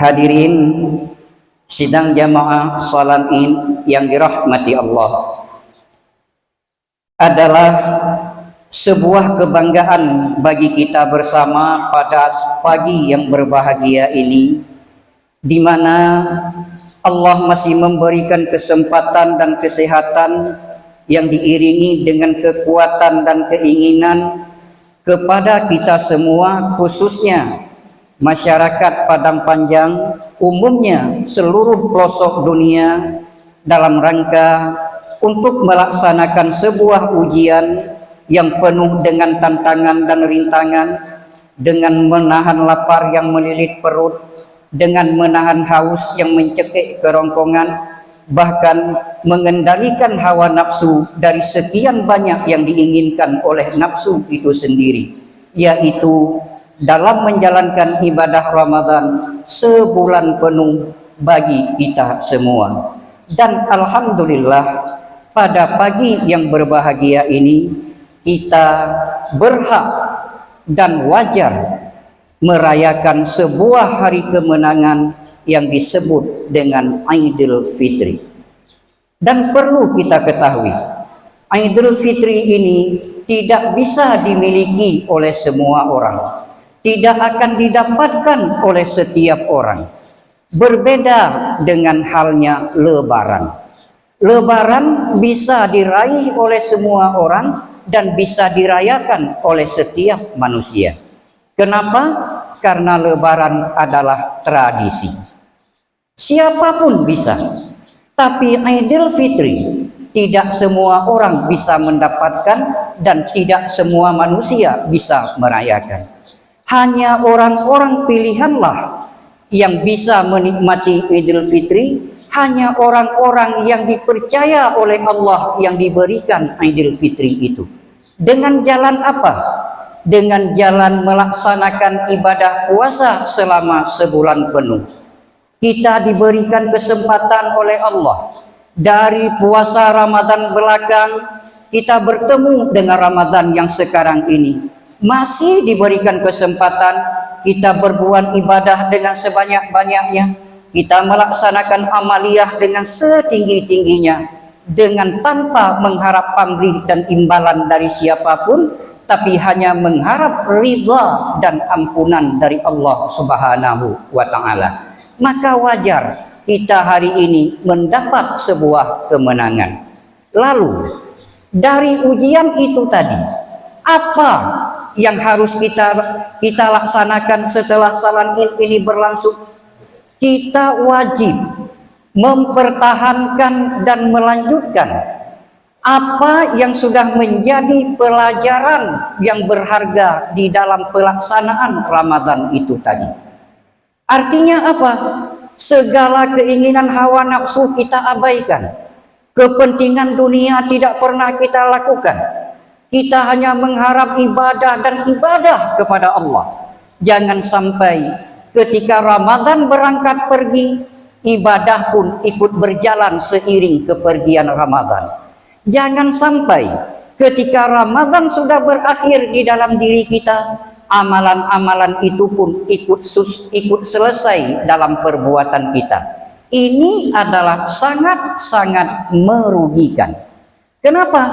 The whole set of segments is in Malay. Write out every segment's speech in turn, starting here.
Hadirin sidang jamaah salat Id yang dirahmati Allah, adalah sebuah kebanggaan bagi kita bersama pada pagi yang berbahagia ini, di mana Allah masih memberikan kesempatan dan kesehatan yang diiringi dengan kekuatan dan keinginan kepada kita semua, khususnya masyarakat Padang Panjang, umumnya seluruh pelosok dunia, dalam rangka untuk melaksanakan sebuah ujian yang penuh dengan tantangan dan rintangan, dengan menahan lapar yang melilit perut, dengan menahan haus yang mencekik kerongkongan, bahkan mengendalikan hawa nafsu dari sekian banyak yang diinginkan oleh nafsu itu sendiri, yaitu dalam menjalankan ibadah Ramadan sebulan penuh bagi kita semua. Dan alhamdulillah, pada pagi yang berbahagia ini kita berhak dan wajar merayakan sebuah hari kemenangan yang disebut dengan Idul Fitri. Dan perlu kita ketahui, Idul Fitri ini tidak bisa dimiliki oleh semua orang, tidak akan didapatkan oleh setiap orang. Berbeda dengan halnya Lebaran. Lebaran bisa diraih oleh semua orang dan bisa dirayakan oleh setiap manusia. Kenapa? Karena Lebaran adalah tradisi. Siapapun bisa. Tapi Idul Fitri tidak semua orang bisa mendapatkan dan tidak semua manusia bisa merayakan. Hanya orang-orang pilihanlah yang bisa menikmati Idul Fitri, hanya orang-orang yang dipercaya oleh Allah yang diberikan Idul Fitri itu. Dengan jalan apa? Dengan jalan melaksanakan ibadah puasa selama sebulan penuh. Kita diberikan kesempatan oleh Allah. Dari puasa Ramadan belakang, kita bertemu dengan Ramadan yang sekarang ini. Masih diberikan kesempatan kita berbuat ibadah dengan sebanyak-banyaknya. Kita melaksanakan amaliyah dengan setinggi-tingginya, dengan tanpa mengharap pamrih dan imbalan dari siapapun, tapi hanya mengharap ridha dan ampunan dari Allah Subhanahu wa Ta'ala. Maka wajar kita hari ini mendapat sebuah kemenangan. Lalu dari ujian itu tadi, apa yang harus kita laksanakan setelah salat Id ini berlangsung? Kita wajib mempertahankan dan melanjutkan apa yang sudah menjadi pelajaran yang berharga di dalam pelaksanaan Ramadan itu tadi. Artinya apa? Segala keinginan hawa nafsu kita abaikan. Kepentingan dunia tidak pernah kita lakukan. Kita hanya mengharap ibadah dan ibadah kepada Allah. Jangan sampai ketika Ramadan berangkat pergi, ibadah pun ikut berjalan seiring kepergian Ramadan. Jangan sampai ketika Ramadan sudah berakhir di dalam diri kita, amalan-amalan itu pun ikut selesai dalam perbuatan kita. Ini adalah sangat-sangat merugikan. Kenapa?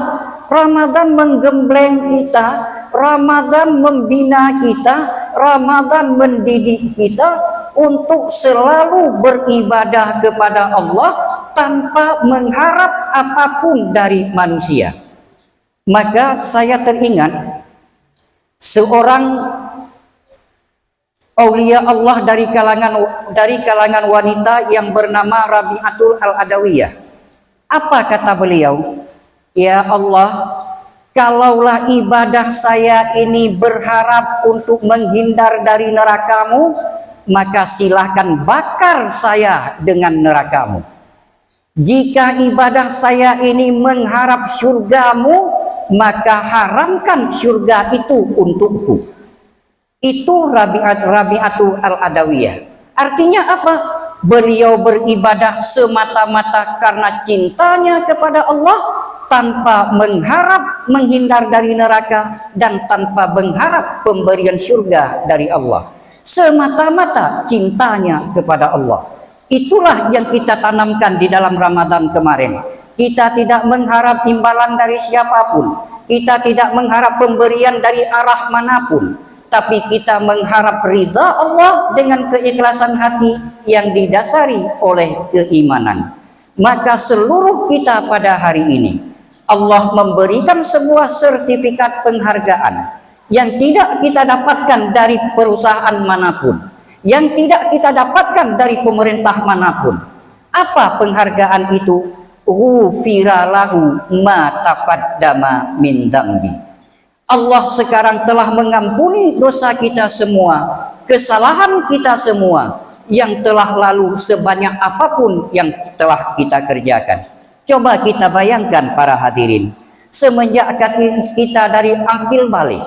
Ramadan menggembleng kita, Ramadan membina kita, Ramadan mendidik kita untuk selalu beribadah kepada Allah tanpa mengharap apapun dari manusia. Maka saya teringat seorang aulia Allah dari kalangan wanita yang bernama Rabi'atul Al-Adawiyah. Apa kata beliau? Ya Allah, kalaulah ibadah saya ini berharap untuk menghindar dari neraka-Mu, maka silahkan bakar saya dengan neraka-Mu. Jika ibadah saya ini mengharap surga-Mu, maka haramkan surga itu untukku. Itu Rabi'atul Al-Adawiyah. Artinya apa? Beliau beribadah semata-mata karena cintanya kepada Allah, tanpa mengharap menghindar dari neraka dan tanpa mengharap pemberian surga dari Allah. semata-mata cintanya kepada Allah. Itulah yang kita tanamkan di dalam Ramadan kemarin. Kita tidak mengharap imbalan dari siapapun, kita tidak mengharap pemberian dari arah manapun, tapi kita mengharap ridha Allah dengan keikhlasan hati yang didasari oleh keimanan. Maka seluruh kita pada hari ini Allah memberikan sebuah sertifikat penghargaan yang tidak kita dapatkan dari perusahaan manapun, yang tidak kita dapatkan dari pemerintah manapun. Apa penghargaan itu? Ghufira lahu ma taqaddama min dzambi. Allah sekarang telah mengampuni dosa kita semua, kesalahan kita semua yang telah lalu sebanyak apapun yang telah kita kerjakan. Coba kita bayangkan para hadirin, semenjak kita dari akil balik,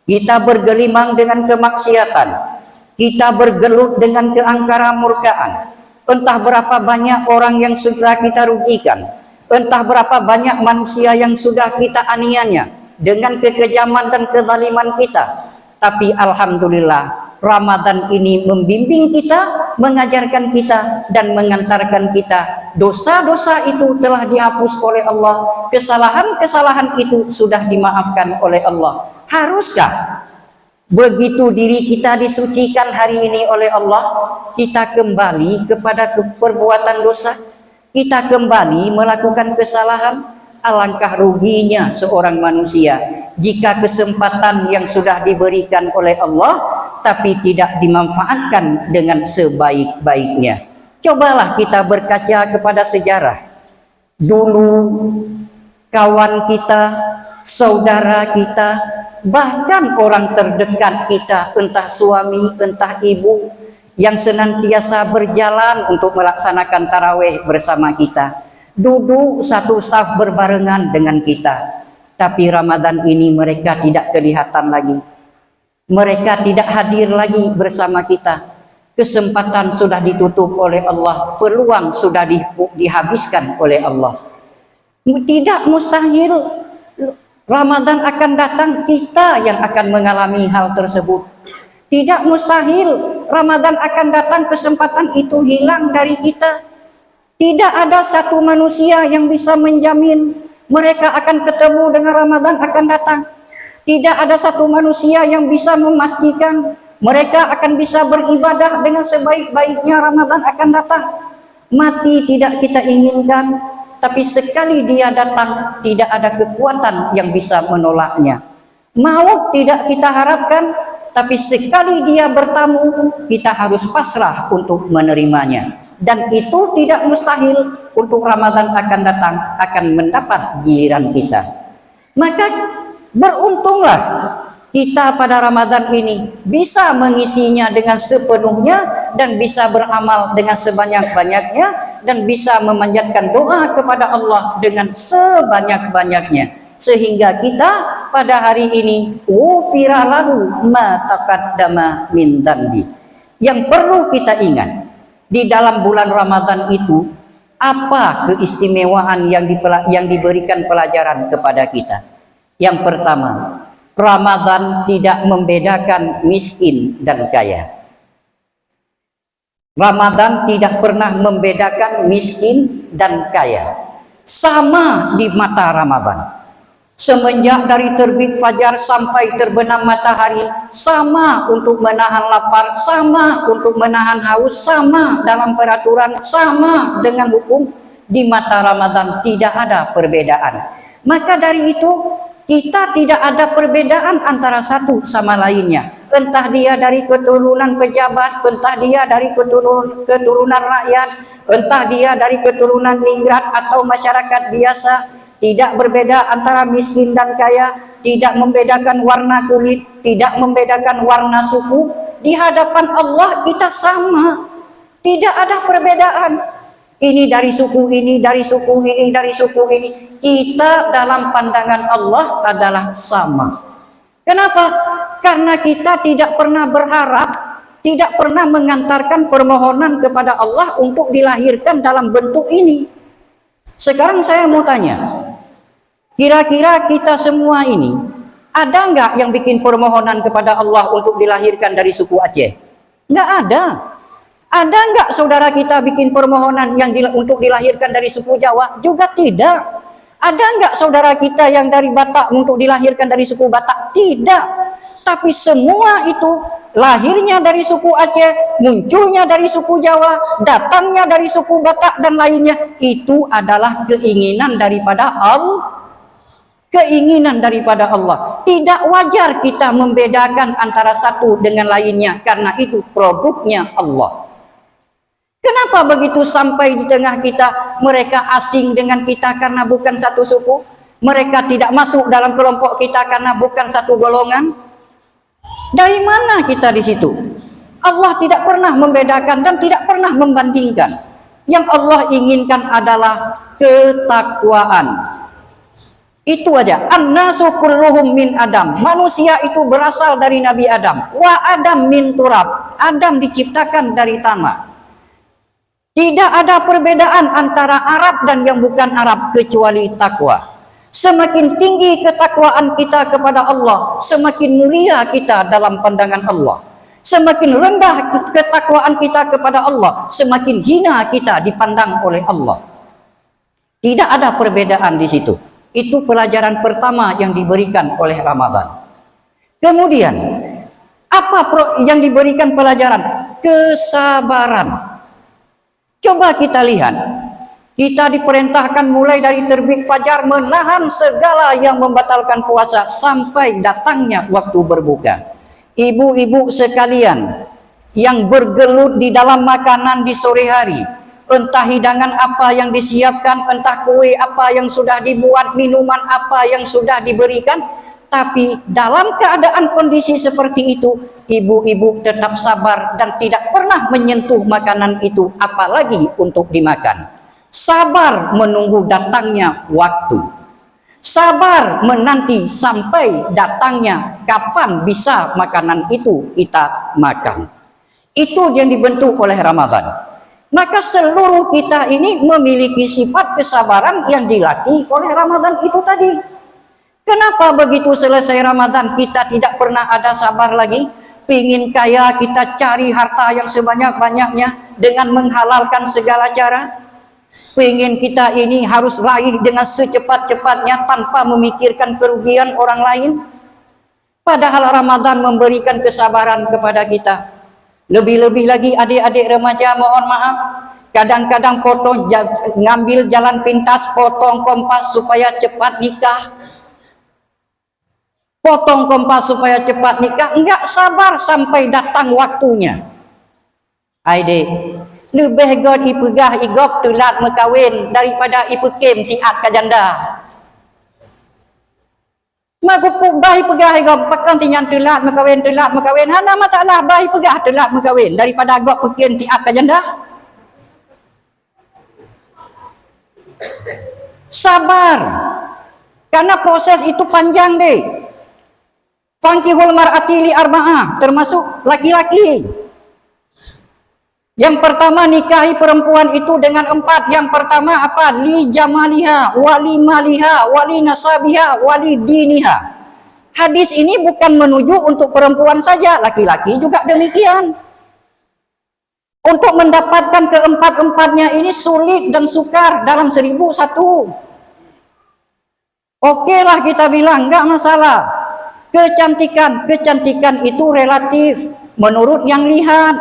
kita bergelimang dengan kemaksiatan, kita bergelut dengan keangkara murkaan, entah berapa banyak orang yang sudah kita rugikan, entah berapa banyak manusia yang sudah kita aniaya dengan kekejaman dan kezaliman kita. Tapi alhamdulillah, Ramadan ini membimbing kita, mengajarkan kita, dan mengantarkan kita. Dosa-dosa itu telah dihapus oleh Allah, kesalahan-kesalahan itu sudah dimaafkan oleh Allah. Haruskah begitu diri kita disucikan hari ini oleh Allah, kita kembali kepada perbuatan dosa, kita kembali melakukan kesalahan? Alangkah ruginya seorang manusia jika kesempatan yang sudah diberikan oleh Allah tapi tidak dimanfaatkan dengan sebaik-baiknya. Cobalah kita berkaca kepada sejarah. Dulu kawan kita, saudara kita, bahkan orang terdekat kita, entah suami, entah ibu, yang senantiasa berjalan untuk melaksanakan tarawih bersama kita, duduk satu saf berbarengan dengan kita. Tapi Ramadan ini mereka tidak kelihatan lagi, mereka tidak hadir lagi bersama kita. Kesempatan sudah ditutup oleh Allah, peluang sudah dihabiskan oleh Allah. Tidak mustahil Ramadan akan datang, kita yang akan mengalami hal tersebut. Tidak mustahil Ramadan akan datang, kesempatan itu hilang dari kita. Tidak ada satu manusia yang bisa menjamin mereka akan ketemu dengan Ramadan akan datang. Tidak ada satu manusia yang bisa memastikan mereka akan bisa beribadah dengan sebaik-baiknya Ramadan akan datang. Mati tidak kita inginkan, tapi sekali dia datang, tidak ada kekuatan yang bisa menolaknya. Maut tidak kita harapkan, tapi sekali dia bertamu, kita harus pasrah untuk menerimanya. Dan itu tidak mustahil untuk Ramadan akan datang, akan mendapat giliran kita. Maka beruntunglah kita pada Ramadan ini bisa mengisinya dengan sepenuhnya dan bisa beramal dengan sebanyak-banyaknya dan bisa memanjatkan doa kepada Allah dengan sebanyak-banyaknya, sehingga kita pada hari ini ghufira lahu ma taqaddama min dzambi. Yang perlu kita ingat, di dalam bulan Ramadan itu apa keistimewaan yang diberikan pelajaran kepada kita? Yang pertama, Ramadan tidak membedakan miskin dan kaya. Ramadan tidak pernah membedakan miskin dan kaya. Sama di mata Ramadan. Semenjak dari terbit fajar sampai terbenam matahari, sama untuk menahan lapar, sama untuk menahan haus, sama dalam peraturan, sama dengan hukum. Di mata Ramadan tidak ada perbedaan. Maka dari itu kita tidak ada perbedaan antara satu sama lainnya. Entah dia dari keturunan pejabat, entah dia dari keturunan rakyat, entah dia dari keturunan ningrat atau masyarakat biasa. Tidak berbeda antara miskin dan kaya, tidak membedakan warna kulit, tidak membedakan warna suku. Di hadapan Allah kita sama, tidak ada perbedaan. Ini dari suku ini, dari suku ini, dari suku ini. Kita dalam pandangan Allah adalah sama. Kenapa? Karena kita tidak pernah berharap, tidak pernah mengantarkan permohonan kepada Allah untuk dilahirkan dalam bentuk ini. Sekarang saya mau tanya, kira-kira kita semua ini ada nggak yang bikin permohonan kepada Allah untuk dilahirkan dari suku Aceh? Nggak ada. Ada nggak saudara kita bikin permohonan yang untuk dilahirkan dari suku Jawa? Juga tidak. Ada nggak saudara kita yang dari Batak untuk dilahirkan dari suku Batak? Tidak. Tapi semua itu lahirnya dari suku Aceh, munculnya dari suku Jawa, datangnya dari suku Batak dan lainnya, itu adalah keinginan daripada Allah. Keinginan daripada Allah. Tidak wajar kita membedakan antara satu dengan lainnya, karena itu produknya Allah. Kenapa begitu sampai di tengah kita mereka asing dengan kita karena bukan satu suku? Mereka tidak masuk dalam kelompok kita karena bukan satu golongan? Dari mana kita di situ? Allah tidak pernah membedakan dan tidak pernah membandingkan. Yang Allah inginkan adalah ketakwaan. Itu aja. An-nasu kulluhum min Adam. Manusia itu berasal dari Nabi Adam. Wa Adam min turab. Adam diciptakan dari tanah. Tidak ada perbedaan antara Arab dan yang bukan Arab kecuali takwa. Semakin tinggi ketakwaan kita kepada Allah, semakin mulia kita dalam pandangan Allah. Semakin rendah ketakwaan kita kepada Allah, semakin hina kita dipandang oleh Allah. Tidak ada perbedaan di situ. Itu pelajaran pertama yang diberikan oleh Ramadan. Kemudian, apa yang diberikan pelajaran? Kesabaran. Coba kita lihat, kita diperintahkan mulai dari terbit fajar menahan segala yang membatalkan puasa sampai datangnya waktu berbuka. Ibu-ibu sekalian yang bergelut di dalam makanan di sore hari, entah hidangan apa yang disiapkan, entah kue apa yang sudah dibuat, minuman apa yang sudah diberikan, tapi dalam keadaan kondisi seperti itu, ibu-ibu tetap sabar dan tidak pernah menyentuh makanan itu, apalagi untuk dimakan. Sabar menunggu datangnya waktu. Sabar menanti sampai datangnya kapan bisa makanan itu kita makan. Itu yang dibentuk oleh Ramadan. Maka seluruh kita ini memiliki sifat kesabaran yang dilatih oleh Ramadan itu tadi. Kenapa begitu selesai Ramadan kita tidak pernah ada sabar lagi? Pingin kaya, kita cari harta yang sebanyak-banyaknya dengan menghalalkan segala cara. Pingin kita ini harus raih dengan secepat-cepatnya tanpa memikirkan kerugian orang lain. Padahal Ramadan memberikan kesabaran kepada kita. Lebih-lebih lagi adik-adik remaja, mohon maaf, kadang-kadang ngambil jalan pintas, potong kompas supaya cepat nikah. Potong kompas supaya cepat nikah, enggak sabar sampai datang waktunya. Adik, lebih god ipegah igop telat mekawin daripada ipekem tiat kajanda. Magupuk bahi pegah igop pakan tinyan telat mekawin. Hana matalah bahi pegah telat mekawin daripada igop pekem tiat kajanda. Sabar. Karena proses itu panjang deh. Fankihul mar'ati li arba'ah, termasuk laki-laki. Yang pertama nikahi perempuan itu dengan 4. Yang pertama apa? Li jamaliha, wali maliha, wali nasabiha, wali diniha. Hadis ini bukan menuju untuk perempuan saja, laki-laki juga demikian. Untuk mendapatkan keempat-empatnya ini sulit dan sukar dalam 1001. Oke lah kita bilang, enggak masalah. Kecantikan itu relatif menurut yang lihat.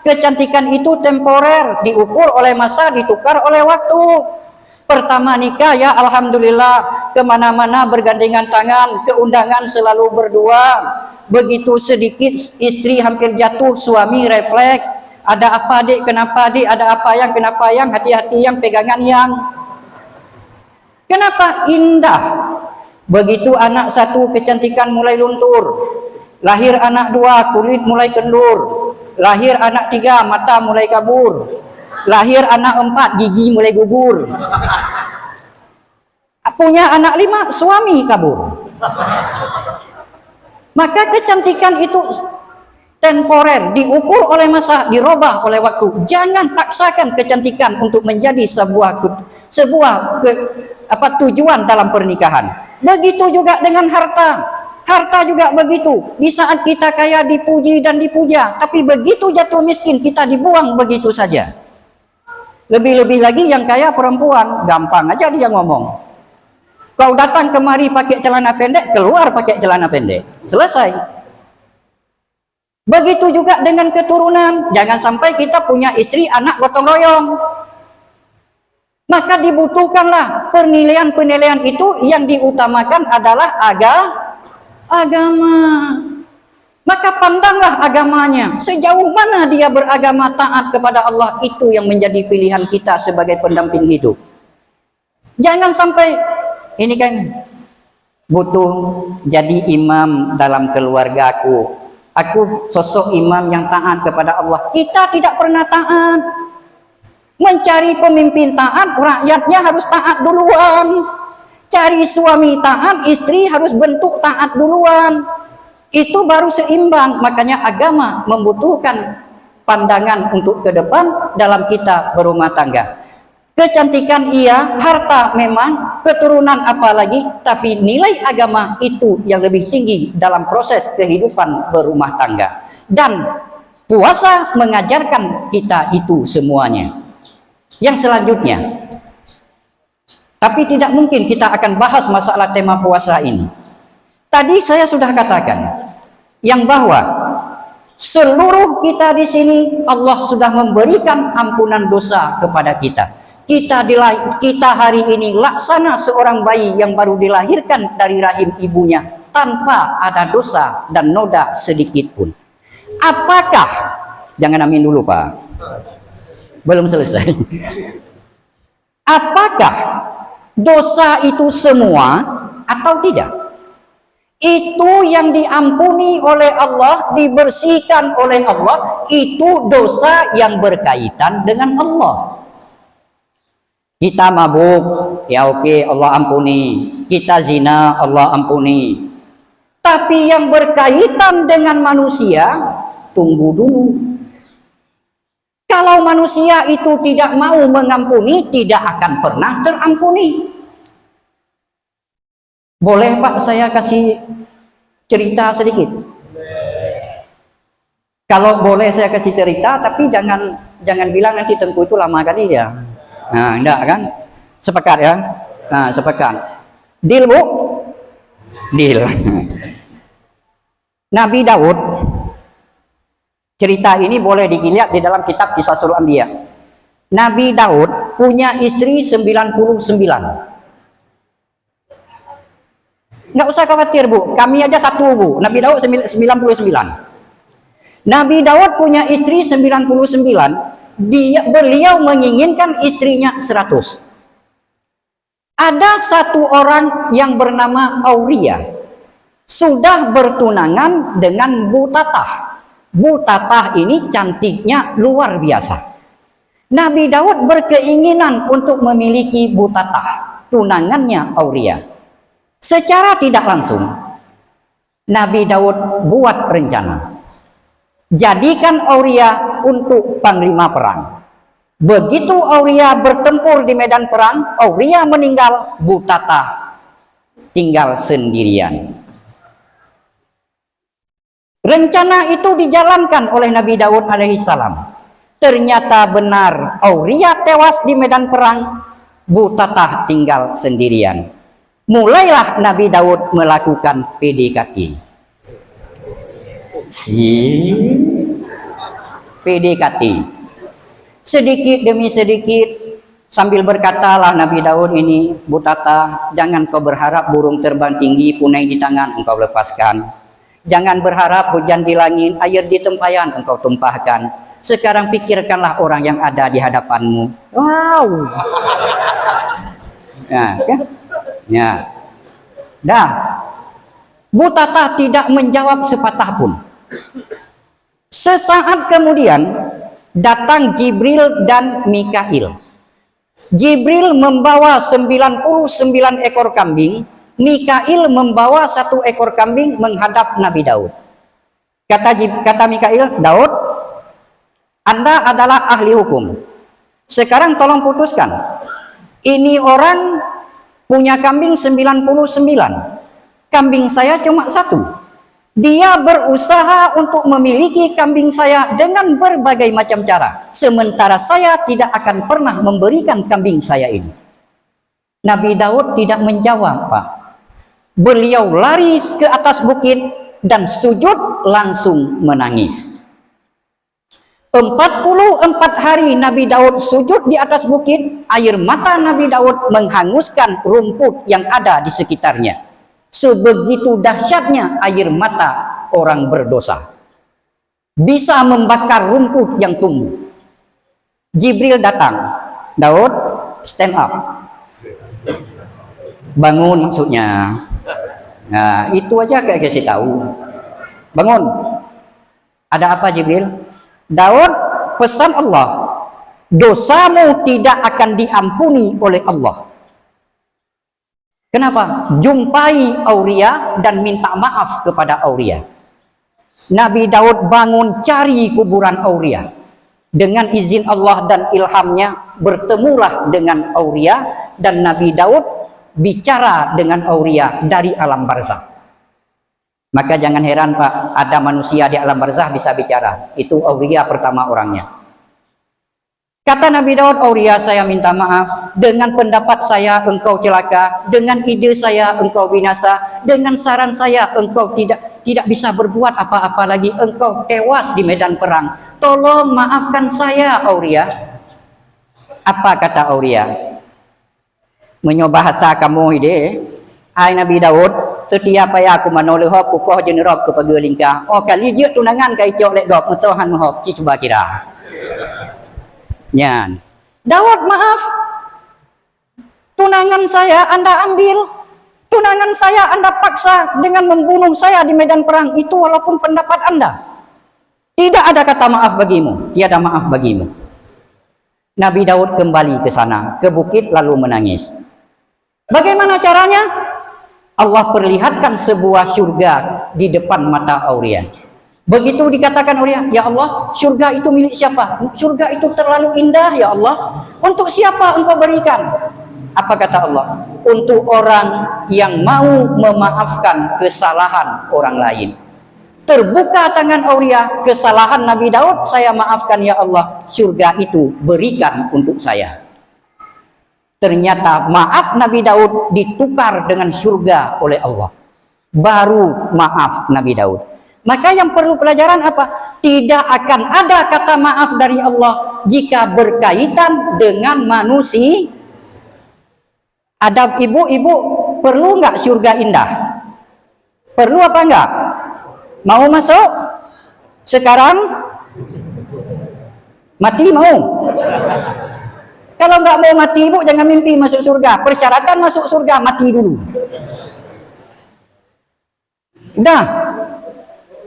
Kecantikan itu temporer, diukur oleh masa, ditukar oleh waktu. Pertama nikah ya alhamdulillah, kemana-mana bergandengan tangan, keundangan selalu berdua. Begitu sedikit istri hampir jatuh, suami refleks. Ada apa adik, kenapa adik, ada apa yang, kenapa yang, hati-hati yang, pegangan yang. Kenapa? Indah. Begitu anak 1 kecantikan mulai luntur, lahir anak 2 kulit mulai kendur, lahir anak 3 mata mulai kabur, lahir anak 4 gigi mulai gugur, punya anak 5 suami kabur. Maka kecantikan itu temporer, diukur oleh masa, dirubah oleh waktu. Jangan paksakan kecantikan untuk menjadi sebuah tujuan dalam pernikahan. Begitu juga dengan harta. Harta juga begitu. Di saat kita kaya dipuji dan dipuja, tapi begitu jatuh miskin kita dibuang begitu saja. Lebih-lebih lagi yang kaya perempuan, gampang aja dia ngomong. Kau datang kemari pakai celana pendek, keluar pakai celana pendek. Selesai. Begitu juga dengan keturunan. Jangan sampai kita punya istri, anak gotong royong. Maka dibutuhkanlah penilaian-penilaian itu, yang diutamakan adalah agama. Maka pandanglah agamanya. Sejauh mana dia beragama taat kepada Allah, itu yang menjadi pilihan kita sebagai pendamping hidup. Jangan sampai ini kan butuh jadi imam dalam keluargaku. Aku sosok imam yang taat kepada Allah. Kita tidak pernah taat. Mencari pemimpin taat, rakyatnya harus taat duluan. Cari suami taat, istri harus bentuk taat duluan. Itu baru seimbang. Makanya agama membutuhkan pandangan untuk ke depan dalam kita berumah tangga. Kecantikan iya, harta memang, keturunan apalagi, tapi nilai agama itu yang lebih tinggi dalam proses kehidupan berumah tangga. Dan puasa mengajarkan kita itu semuanya. Yang selanjutnya, tapi tidak mungkin kita akan bahas masalah tema puasa ini. Tadi saya sudah katakan yang bahwa seluruh kita di sini Allah sudah memberikan ampunan dosa kepada kita. Kita hari ini laksana seorang bayi yang baru dilahirkan dari rahim ibunya tanpa ada dosa dan noda sedikit pun. Apakah, jangan amin dulu Pak, belum selesai. Apakah dosa itu semua atau tidak? Itu yang diampuni oleh Allah, dibersihkan oleh Allah, itu dosa yang berkaitan dengan Allah. Kita mabuk, ya oke, Allah ampuni. Kita zina, Allah ampuni. Tapi yang berkaitan dengan manusia, tunggu dulu. Kalau manusia itu tidak mau mengampuni, tidak akan pernah terampuni. Boleh Pak saya kasih cerita sedikit? Kalau boleh saya kasih cerita, tapi jangan bilang nanti Tengku itu lama kali ya. Nah, enggak kan? Sepakat ya? Nah, sepakat. Deal, Bu? Deal. Nabi Daud, cerita ini boleh dilihat di dalam kitab Qisasul Anbiya. Nabi Daud punya istri 99. Nggak usah khawatir Bu, kami aja satu Bu. Nabi Daud 99. Nabi Daud punya istri 99. Beliau menginginkan istrinya 100. Ada satu orang yang bernama Auria sudah bertunangan dengan Butatah. Butatah ini cantiknya luar biasa. Nabi Daud berkeinginan untuk memiliki Butatah, tunangannya Auria. Secara tidak langsung Nabi Daud buat rencana, jadikan Auria untuk panglima perang. Begitu Auria bertempur di medan perang, Auria meninggal, Butatah tinggal sendirian. Rencana itu dijalankan oleh Nabi Daud alaihissalam. Ternyata benar, Auria tewas di medan perang, Butatah tinggal sendirian. Mulailah Nabi Daud melakukan PDKT. PDKT. Sedikit demi sedikit, sambil berkatalah Nabi Daud ini, Butatah, jangan kau berharap burung terbang tinggi, punai di tangan engkau lepaskan. Jangan berharap hujan di langit, air di tempayan engkau tumpahkan. Sekarang pikirkanlah orang yang ada di hadapanmu. Wow. Ya, kan? Ya. Dah. Butatah tidak menjawab sepatah pun. Sesaat kemudian datang Jibril dan Mikail. Jibril membawa 99 ekor kambing, Mikail membawa 1 ekor kambing menghadap Nabi Daud. Kata Mikail, Daud, Anda adalah ahli hukum. Sekarang tolong putuskan. Ini orang punya kambing 99. Kambing saya cuma satu. Dia berusaha untuk memiliki kambing saya dengan berbagai macam cara. Sementara saya tidak akan pernah memberikan kambing saya ini. Nabi Daud tidak menjawab, Pak. Beliau lari ke atas bukit dan sujud langsung menangis. 44 hari Nabi Daud sujud di atas bukit, air mata Nabi Daud menghanguskan rumput yang ada di sekitarnya. Sebegitu dahsyatnya air mata orang berdosa. Bisa membakar rumput yang tumbuh. Jibril datang. Daud, stand up. Bangun maksudnya. Nah, itu aja kayak kasih tahu. Bangun. Ada apa Jibril? Daud, pesan Allah, dosamu tidak akan diampuni oleh Allah. Kenapa? Jumpai Aulia dan minta maaf kepada Aulia. Nabi Daud bangun cari kuburan Aulia. Dengan izin Allah dan ilhamnya, bertemulah dengan Aulia dan Nabi Daud bicara dengan Aulia dari alam barzakh. Maka jangan heran Pak, ada manusia di alam barzakh bisa bicara. Itu Aulia pertama orangnya. Kata Nabi Daud, Aulia saya minta maaf. Dengan pendapat saya engkau celaka. Dengan ide saya engkau binasa. Dengan saran saya engkau tidak bisa berbuat apa-apa lagi. Engkau tewas di medan perang. Tolong maafkan saya Aulia. Apa kata Aulia? Menyoba hata kamu ide. Hai Nabi Daud, setiap payah aku menoleh hop kukuh jenerop ke pegelingkah. Oh kali je tunangan kai cok lek gop metohan hop ci cuba kira. Nyan. Daud maaf. Tunangan saya Anda ambil. Tunangan saya Anda paksa dengan membunuh saya di medan perang. Itu walaupun pendapat Anda. Tidak ada kata maaf bagimu. Tiada maaf bagimu. Nabi Daud kembali ke sana, ke bukit lalu menangis. Bagaimana caranya? Allah perlihatkan sebuah surga di depan mata Aulia. Begitu dikatakan Aulia, ya Allah, surga itu milik siapa? Surga itu terlalu indah ya Allah. Untuk siapa engkau berikan? Apa kata Allah? Untuk orang yang mau memaafkan kesalahan orang lain. Terbuka tangan Aulia, kesalahan Nabi Daud saya maafkan ya Allah. Surga itu berikan untuk saya. Ternyata maaf Nabi Daud ditukar dengan surga oleh Allah. Baru maaf Nabi Daud. Maka yang perlu pelajaran apa? Tidak akan ada kata maaf dari Allah jika berkaitan dengan manusia. Adab ibu-ibu, perlu nggak surga indah? Perlu apa enggak? Mau masuk? Sekarang? Mati mau? Kalau nggak mau mati ibu, jangan mimpi masuk surga. Persyaratan masuk surga, mati dulu. Udah.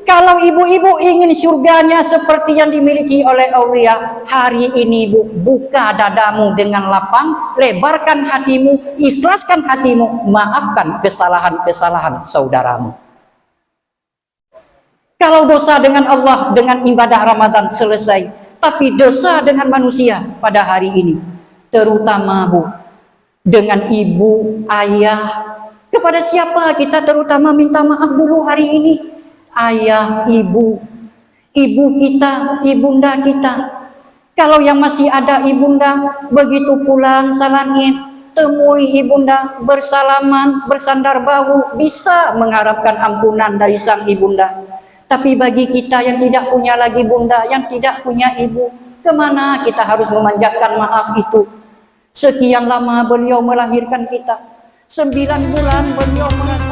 Kalau ibu-ibu ingin surganya seperti yang dimiliki oleh Aulia, hari ini bu, buka dadamu dengan lapang, lebarkan hatimu, ikhlaskan hatimu, maafkan kesalahan-kesalahan saudaramu. Kalau dosa dengan Allah, dengan ibadah Ramadan selesai, tapi dosa dengan manusia pada hari ini, terutama bu, dengan ibu, ayah, kepada siapa kita terutama minta maaf dulu hari ini? Ayah, ibu kita, ibunda kita. Kalau yang masih ada ibunda, begitu pulang salangit, temui ibunda, bersalaman, bersandar bahu, bisa mengharapkan ampunan dari sang ibunda. Tapi bagi kita yang tidak punya lagi bunda, yang tidak punya ibu, kemana kita harus memanjatkan maaf itu? Sekian lama beliau melahirkan kita, 9 bulan beliau merasa